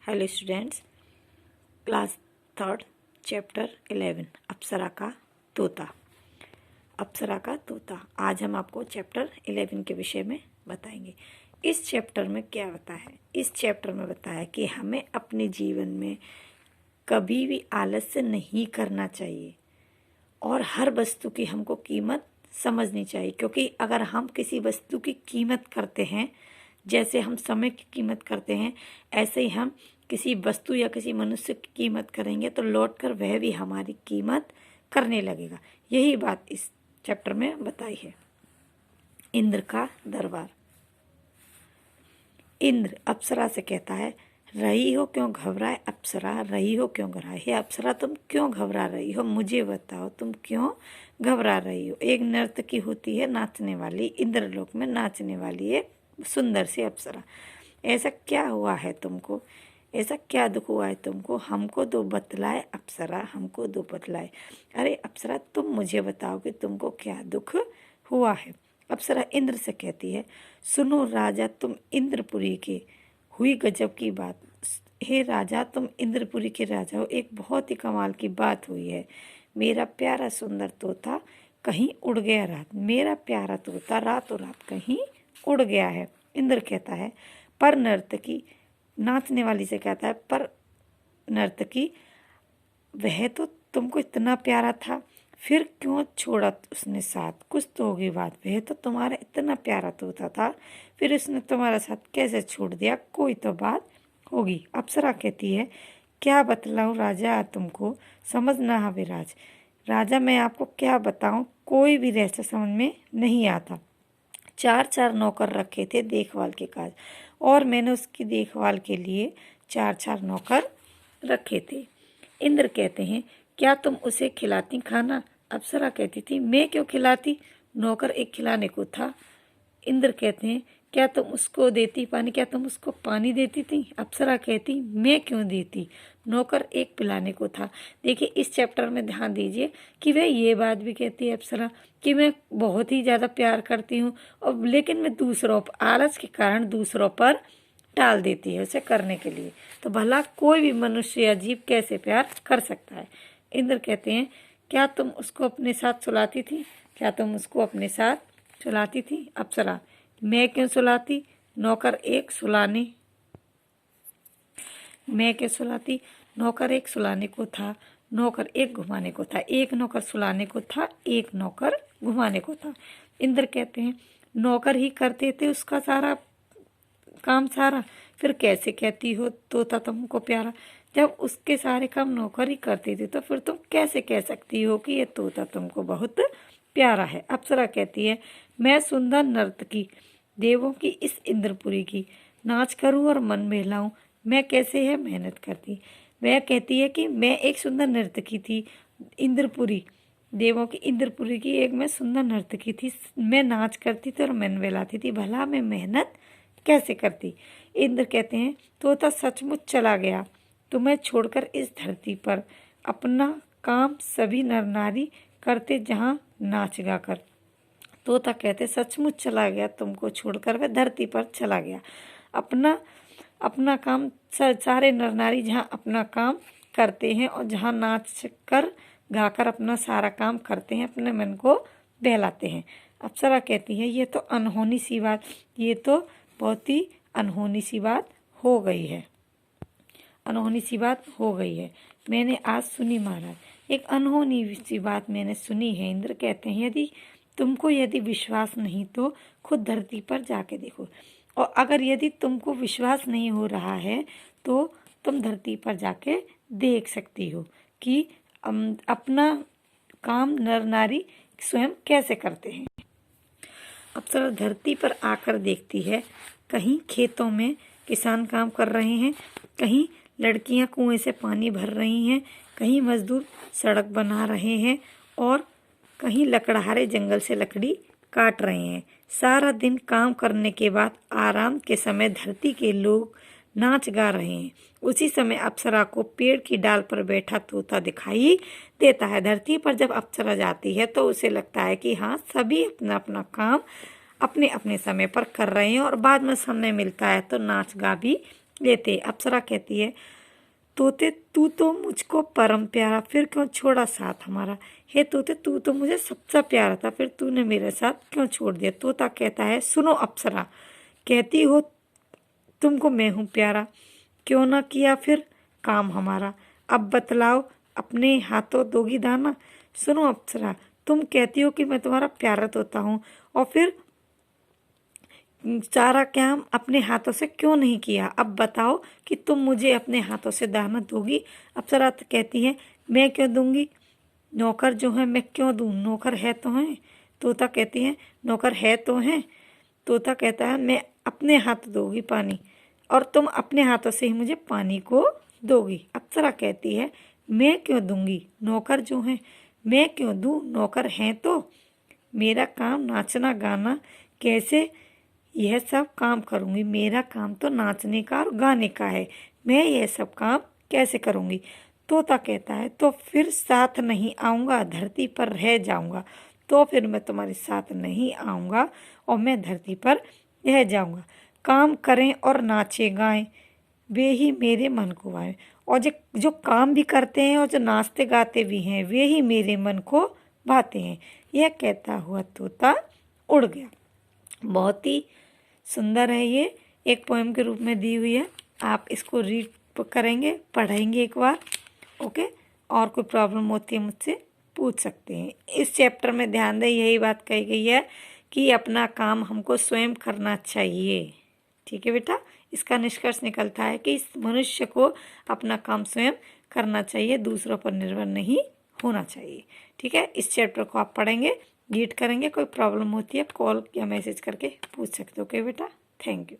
Hello students, class third chapter 11 अप्सरा का तोता। अप्सरा का तोता आज हम आपको चैप्टर 11 के विषय में बताएंगे। इस चैप्टर में क्या बताया है? इस चैप्टर में बताया कि हमें अपने जीवन में कभी भी आलस्य नहीं करना चाहिए और हर वस्तु की हमको कीमत समझनी चाहिए, क्योंकि अगर हम किसी वस्तु की कीमत करते हैं, जैसे हम समय की कीमत करते हैं, ऐसे ही हम किसी वस्तु या किसी मनुष्य की कीमत करेंगे तो लौटकर वह भी हमारी कीमत करने लगेगा। यही बात इस चैप्टर में बताई है। इंद्र का दरबार। इंद्र अप्सरा से कहता है, रही हो क्यों घबराए अप्सरा, रही हो क्यों घबराए। हे अप्सरा, तुम क्यों घबरा रही हो? मुझे बताओ, तुम क्यों घबरा रही हो? एक नर्तकी होती है, नाचने वाली, इंद्रलोक में नाचने वाली एक सुंदर सी अप्सरा। ऐसा क्या हुआ है तुमको? ऐसा क्या दुख हुआ है तुमको? हमको दो बतलाए अप्सरा, हमको दो बतलाए। अरे अप्सरा, तुम मुझे बताओ कि तुमको क्या दुख हुआ है। अप्सरा इंद्र से कहती है, सुनो राजा, तुम इंद्रपुरी के हुई गजब की बात। हे राजा, तुम इंद्रपुरी के राजा हो, एक बहुत ही कमाल की बात हुई है। मेरा प्यारा सुंदर तोता कहीं उड़ गया रात। मेरा प्यारा तोता रातों रात कहीं उड़ गया है। इंद्र कहता है, पर नर्तकी, नाचने वाली से कहता है, पर नर्तकी, वह तो तुमको इतना प्यारा था, फिर क्यों छोड़ा उसने साथ? कुछ तो होगी बात। वह तो तुम्हारा इतना प्यारा तोता था, फिर उसने तुम्हारा साथ कैसे छोड़ दिया? कोई तो बात होगी। अप्सरा कहती है, क्या बतलाऊं राजा तुमको, समझ ना आवे राज। राजा, मैं आपको क्या बताऊं, कोई भी रहस्य समझ में नहीं आता। चार चार नौकर रखे थे देखभाल के काज, और मैंने उसकी देखभाल के लिए चार चार नौकर रखे थे। इंद्र कहते हैं, क्या तुम उसे खिलाती खाना? अप्सरा कहती थी, मैं क्यों खिलाती, नौकर एक खिलाने को था। इंद्र कहते हैं, क्या तुम उसको देती पानी? क्या तुम उसको पानी देती थी? अप्सरा कहती, मैं क्यों देती, नौकर एक पिलाने को था। देखिए, इस चैप्टर में ध्यान दीजिए कि वह ये बात भी कहती है अप्सरा कि मैं बहुत ही ज़्यादा प्यार करती हूँ, और लेकिन मैं दूसरों पर, आलस के कारण दूसरों पर टाल देती है उसे करने के लिए। तो भला कोई भी मनुष्य या जीव कैसे प्यार कर सकता है? इंद्र कहते हैं, क्या तुम उसको अपने साथ सुलाती थी? क्या तुम उसको अपने साथ सुलाती थी? अप्सरा, मैं क्यों सुलाती, नौकर एक सुलाने, मैं क्यों सुलाती, नौकर एक सुलाने को था, नौकर एक घुमाने को था। एक नौकर सुलाने को था, एक नौकर घुमाने को था। इंद्र कहते हैं, नौकर ही करते थे उसका सारा काम सारा, फिर कैसे कहती हो तोता तुमको प्यारा? जब उसके सारे काम नौकर ही करती थी तो फिर तुम कैसे कह सकती हो कि ये तोता तुमको बहुत प्यारा है? अप्सरा कहती है, मैं सुंदर नर्तकी, देवों की इस इंद्रपुरी की, नाच करूं और मन बहलाऊं, मैं कैसे है मेहनत करती। वह कहती है कि मैं एक सुंदर नर्तकी थी, इंद्रपुरी, देवों की इंद्रपुरी की एक मैं सुंदर नर्तकी थी, मैं नाच करती थी और मन बहलाती थी, भला मैं मेहनत कैसे करती। इंद्र कहते हैं, तोता सचमुच चला गया तुम्हें छोड़कर इस धरती पर, अपना काम सभी नर नारी करते जहाँ नाच गा कर। तोता कहते, सचमुच चला गया तुमको छोड़कर, वह धरती पर चला गया, अपना अपना काम सारे नर नारी जहाँ अपना काम करते हैं और जहाँ नाच कर गाकर अपना सारा काम करते हैं, अपने मन को बहलाते हैं। अप्सरा कहती है, ये तो अनहोनी सी बात, ये तो बहुत ही अनहोनी सी बात हो गई है, अनहोनी सी बात हो गई है, मैंने आज सुनी महाराज, एक अनहोनी सी बात मैंने सुनी है। इंद्र कहते हैं, यदि विश्वास नहीं तो खुद धरती पर जाके देखो, और अगर यदि तुमको विश्वास नहीं हो रहा है तो तुम धरती पर जाके देख सकती हो कि अपना काम नर नारी स्वयं कैसे करते हैं। अप्सरा धरती पर आकर देखती है, कहीं खेतों में किसान काम कर रहे हैं, कहीं लड़कियां कुएं से पानी भर रही हैं, कहीं मजदूर सड़क बना रहे हैं, और कहीं लकड़हारे जंगल से लकड़ी काट रहे हैं। सारा दिन काम करने के बाद आराम के समय धरती के लोग नाच गा रहे हैं। उसी समय अप्सरा को पेड़ की डाल पर बैठा तोता दिखाई देता है। धरती पर जब अप्सरा जाती है तो उसे लगता है कि हाँ, सभी अपना अपना काम अपने अपने समय पर कर रहे हैं, और बाद में समय मिलता है तो नाच गा भी लेते। अप्सरा कहती है, तोते तू तो मुझको परम प्यारा, फिर क्यों छोड़ा साथ हमारा। हे तोते, तू तो मुझे सबसे प्यारा था, फिर तूने मेरे साथ क्यों छोड़ दिया। तोता कहता है, सुनो अप्सरा, कहती हो तुमको मैं हूँ प्यारा, क्यों ना किया फिर काम हमारा। अब बतलाओ, अपने हाथों दोगी दाना। सुनो अप्सरा, तुम कहती हो कि मैं तुम्हारा प्यारा तोता हूँ, और फिर सारा काम अपने हाथों से क्यों नहीं किया। अब बताओ कि तुम मुझे अपने हाथों से दाना दोगी। अप्सरा तो कहती है, मैं क्यों दूंगी, नौकर जो है मैं क्यों दूं, नौकर है तो हैं। तोता कहती है, नौकर है तो हैं। तोता कहता है, मैं अपने हाथ दोगी पानी, और तुम अपने हाथों से ही मुझे पानी को दोगी। अप्सरा कहती है, मैं क्यों दूंगी, नौकर जो हैं मैं क्यों दूं, नौकर हैं तो। मेरा काम नाचना गाना, कैसे यह सब काम करूंगी। मेरा काम तो नाचने का और गाने का है, मैं यह सब काम कैसे करूंगी। तोता कहता है, तो फिर साथ नहीं आऊँगा, धरती पर रह जाऊँगा। तो फिर मैं तुम्हारे साथ नहीं आऊँगा और मैं धरती पर रह जाऊँगा। काम करें और नाचे गाएं, वे ही मेरे मन को भाएं। और जो जो काम भी करते हैं और जो नाचते गाते भी हैं, वे ही मेरे मन को भाते हैं। यह कहता हुआ तोता उड़ गया। बहुत ही सुंदर है, ये एक पोएम के रूप में दी हुई है। आप इसको रीड करेंगे, पढ़ेंगे एक बार, ओके। और कोई प्रॉब्लम होती है मुझसे पूछ सकते हैं। इस चैप्टर में ध्यान दें, यही बात कही गई है कि अपना काम हमको स्वयं करना चाहिए। ठीक है बेटा, इसका निष्कर्ष निकलता है कि इस मनुष्य को अपना काम स्वयं करना चाहिए, दूसरों पर निर्भर नहीं होना चाहिए। ठीक है, इस चैप्टर को आप पढ़ेंगे, रीड करेंगे। कोई प्रॉब्लम होती है कॉल या मैसेज करके पूछ सकते हो। ओके बेटा, थैंक यू।